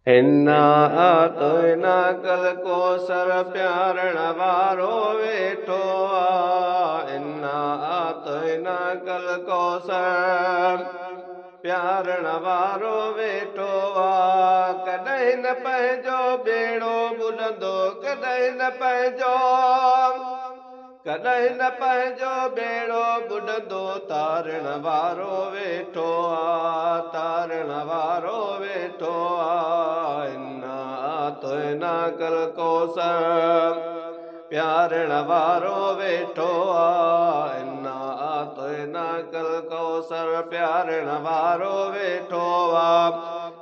इन्ना आतोइना कल कोसर प्यारण वारो वेठो आ। इन्ना आतोइना कल कोसर प्यारण वारो वेठो आ। कॾहिं न पंहिंजो बेड़ो ॿुॾंदो, कॾहिं न पंहिंजो, कॾहिं न पंहिंजो बेड़ो ॿुॾंदो, तारण वारो वेठो आ, तारण वारो वेठो आ। इन्ना आतोइना कल कोसर प्यारण वारो वेठो आ। इन्ना आतोइना कल कोसर प्यारण वारो वेठो आ।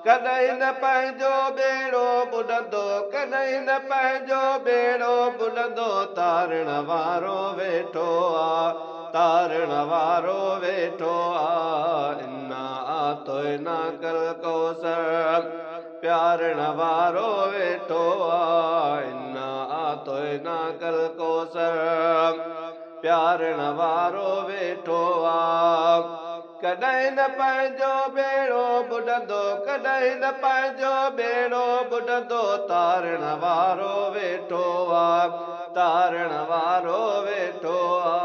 कॾहिं न पंहिंजो बेड़ो ॿुॾंदो, कॾहिं न पंहिंजो बेड़ो ॿुॾंदो, तारण वारो वेठो आ, तारण वारो वेठो आ। इन्ना आतोइना कल कोसर प्यारण वारो वेठो आ। इन्ना आतोइना कल कोसर प्यारण वारो वेठो आ। कॾहिं न पंहिंजो बेड़ो ॿुॾंदो, कॾहिं न पंहिंजो बेड़ो ॿुॾंदो, तारण वारो वेठो आ, तारण वारो वेठो आ।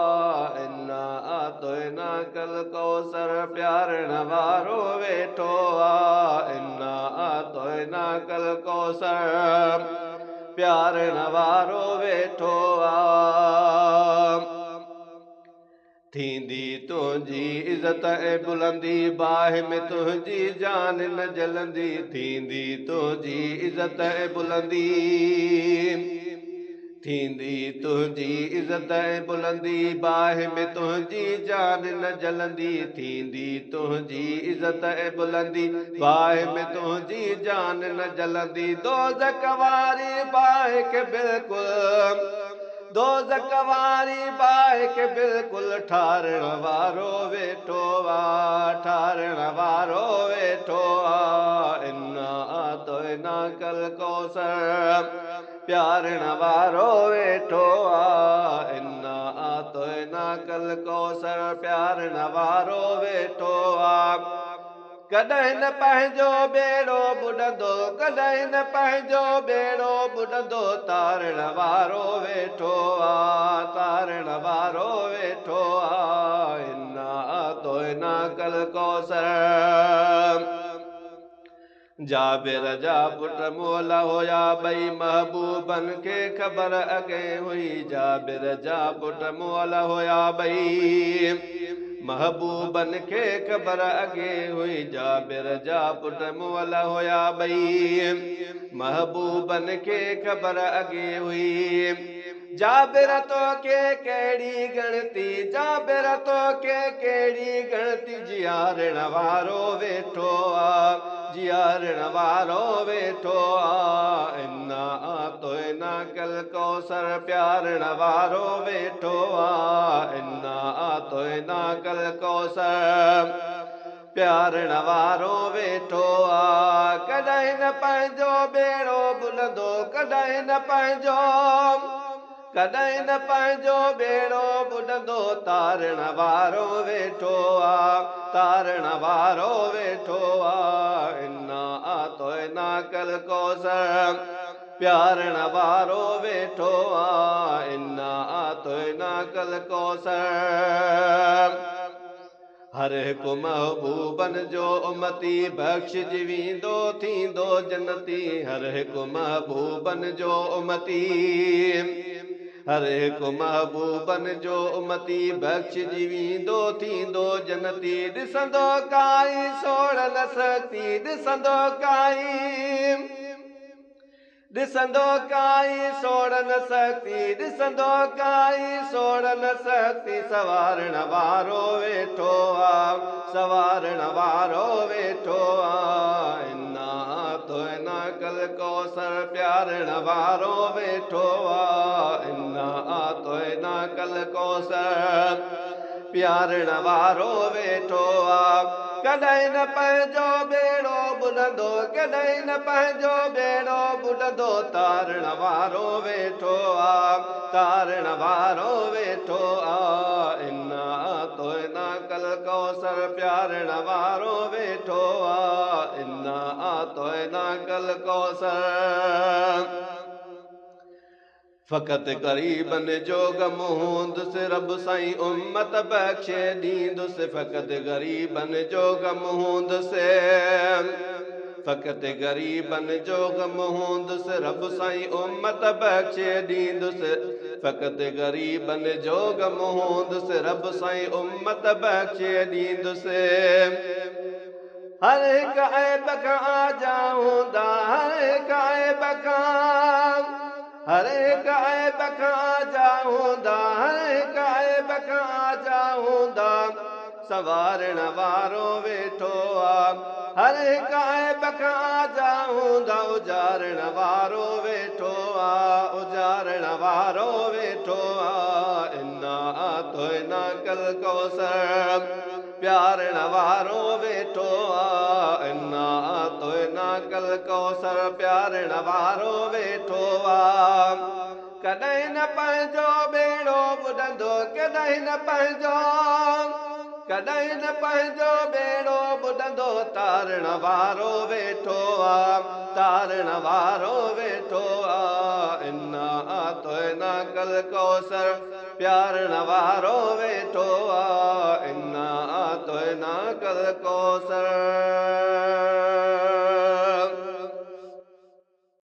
इन्ना आतोइना कल कोसर प्यारण वारो वेठो आ। इन्ना आतोइना कल कोसर प्यारण वारो वेठो आ। थींदी तुंहिंजी इज़त ऐं बुलंदी, बाहि में तुंहिंजी जान न जलंदी। थींदी तुंहिंजी इज़त ऐं बुलंदी, थींदी तुंहिंजी इज़त ऐं बुलंदी, बाहि में तुंहिंजी जान न जलंदी। थींदी तुंहिंजी इज़त ऐं बुलंदी, बाहि में तुंहिंजी जान न जलंदी। दोज़ख वारी बाहि खे बिल्कुलु, दोज़ख वारी बाहि खे बिल्कुलु ठारण वारो वेठो आ, ठारण वारो वेठो आ। इन्ना आतोइना कल कोसर प्यारण वारो वेठो आ। इन्ना आतोइना कल कोसर प्यारण वारो वेठो आ। कॾहिं न पंहिंजो बेड़ो ॿुॾंदो, कॾहिं न पंहिंजो बेड़ो ॿुॾंदो, तारण वारो वेठो आ, तारण वारो वेठो आ। इन्ना आतोइना कल कोसर जाबिर जा पुट मोला हुया ॿई, महबूबन खे ख़बर अॻे हुई। जाबिर जा पुट मोला हुया ॿई, महबूबन खे ख़बर अॻे हुई। जाबिर जा पुट मोला हुया ॿई, महबूबन खे ख़बर अॻे हुई। जाबिर तोखे कहिड़ी गणती, जाबिर तोखे कहिड़ी गणती, जियारण वारो वेठो आ, जियारण वारो वेठो आ। इन्ना आतोइना कल कोसर प्यारण वारो वेठो आ। इन्ना आतोइना कल कोसर प्यारण वारो वेठो आ। कॾहिं न पंहिंजो बेड़ो ॿुॾंदो, कॾहिं न पंहिंजो, कॾहिं न पंहिंजो बेड़ो ॿुॾंदो, तारण वारो वेठो आ, तारण वारो वेठो आ। इन्ना आतोइना कल कोसर प्यारण वारो वेठो आ। इन्ना आतोइना कल कोसर हर हिकु महबूबन जो उमती, बख़्शिजी वेंदो थींदो जन्नती। हर हिकु महबूबन जो उमती, हर हिकु महबूबन जो उमती, बख़्शिजी वेंदो थींदो जन्नती। ॾिसंदो काई सोड़ न सती, ॾिसंदो काई, ॾिसंदो काई सोड़ न सती, ॾिसंदो काई सोड़ न सती। सवारण वारो वेठो आ, सवारण वारो वेठो आ। इन्ना आतोइना कल कोसर प्यारण वारो वेठो आ। इन्ना आतोइना कल कोसर प्यारण वारो वेठो आ। कॾहिं न पंहिंजो बेड़ो ॿुॾंदो, कॾहिं न पंहिंजो बेड़ो ॿुॾंदो, तारण वारो वेठो आ, तारण वारो वेठो आ। इन्ना आतोइना कल कोसर कौसर प्यारण वारो वेठो आ इन्ना आतोइना कल कौसर फ़क़त ग़रीबन जो ग़म हूंदुसि रब साईं उम्मत बख़्शे ॾींदुसि फ़क़त ग़रीबन जो ग़म हूंदुसि फ़क़त ग़रीबन जो ग़म हूंदुसि रब साईं उम्मत बख़्शे ॾींदुसि फ़क़त ग़रीबन जो ग़म हूंदुसि रब साईं उम्मत बख़्शे ॾींदुसि हर हिक ऐब खां आजा हूंदा हर हिक ऐब खां हर हिक ऐब खां आजा हूंदा हर हिक ऐब खां आजा हूंदा संवारण वारो वेठो आ हर हिक ऐब खां आजा हूंदा उजारण वारो वेठो आ उजारण वारो वेठो आ इन्ना आतोइना कल कौसर प्यारण वारो वेठो आ इन्ना आतोइना कल कौसर प्यारण वारो वेठो आ कॾहिं न पंहिंजो बेड़ो ॿुॾंदो कॾहिं न पंहिंजो कॾहिं न पंहिंजो बेड़ो ॿुॾंदो तारण वारो वेठो आ तारण वारो वेठो आ इन्ना आतोइना कल कौसर प्यारण वारो वेठो आ इन्ना आतोइना कल कौसर